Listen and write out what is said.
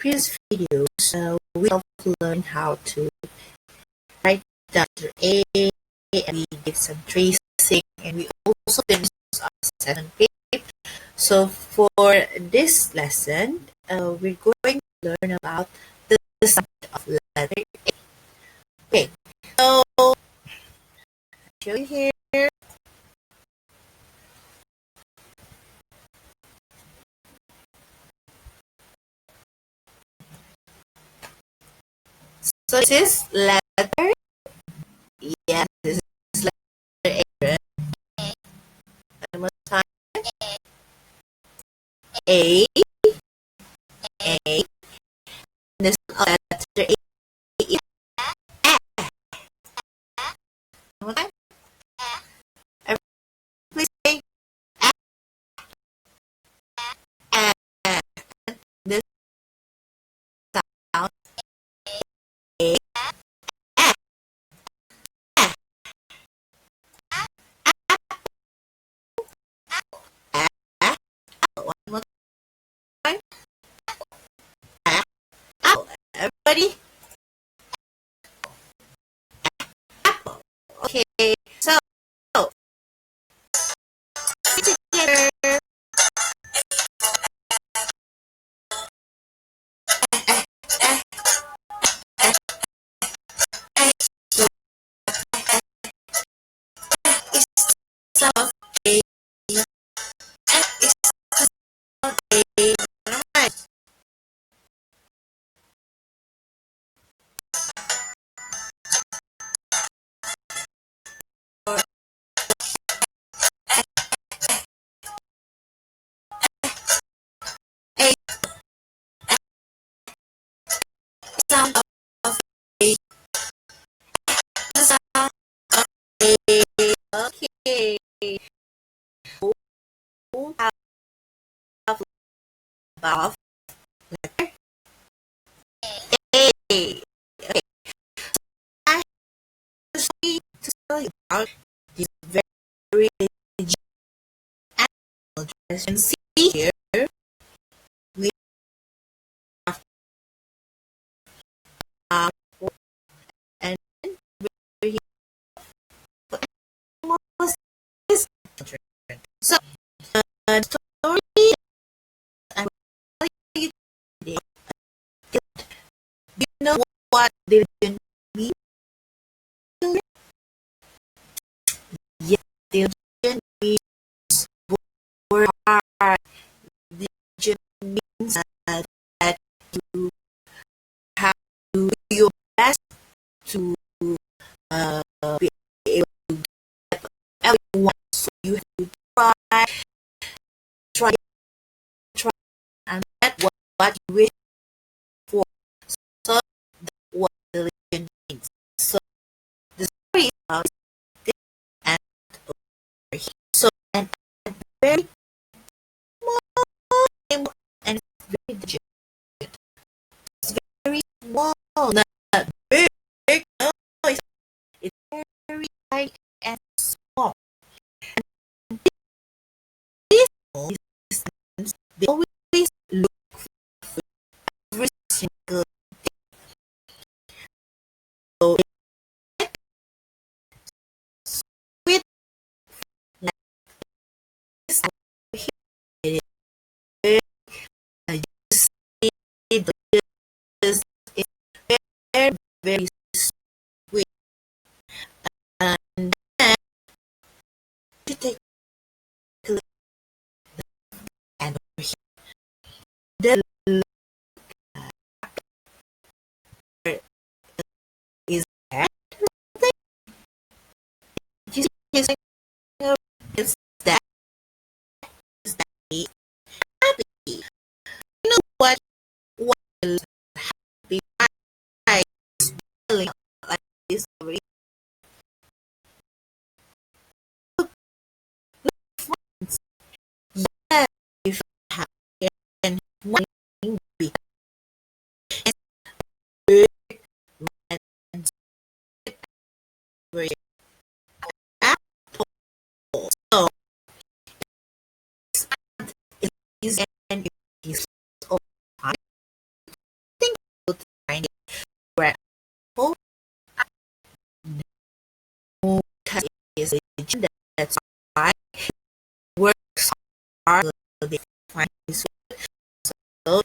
previous videos, we have learned how to write the letter A, and we did some tracing, and we also finished our session page. So for this lesson, we're going to learn about the sound of letter A. Okay, so I'll show you here. So this is letter. Yes, this is letter A. One more time. A. A. This letter A is A. One more time. Please say A. A. This sound A. A. A. A. A. One more time. A. Apple. Everybody. Apple. Okay. So together. Sound of A. Is the sound A. Right. A. Sound of A. The sound of A. Okay. Who have above letter A? Okay. I usually tell you about this very legit animal. As you can see here, we have and very animals is children. So the story I'm telling you today, do you know what diligent means? Yes, diligent means work hard. Diligent means that you have to do your best to be able to get whatever you want. So you have to try, try, try, and get what you wish for. So that's what diligent means. So the story is about this and over here. So and very small and it's very diligent. It's very small, not big. No, it's very light and small. And these small systems, they always look for every single so with like this over here, you see this is very very sweet. And then you take a look and over here. The letter is there. You see his finger is that is that happy. You know what? What is happy? I is feeling like this over here. Look, friends. Yes, if you have and one thing big and over here. Apple. So is and is all time. find his way. So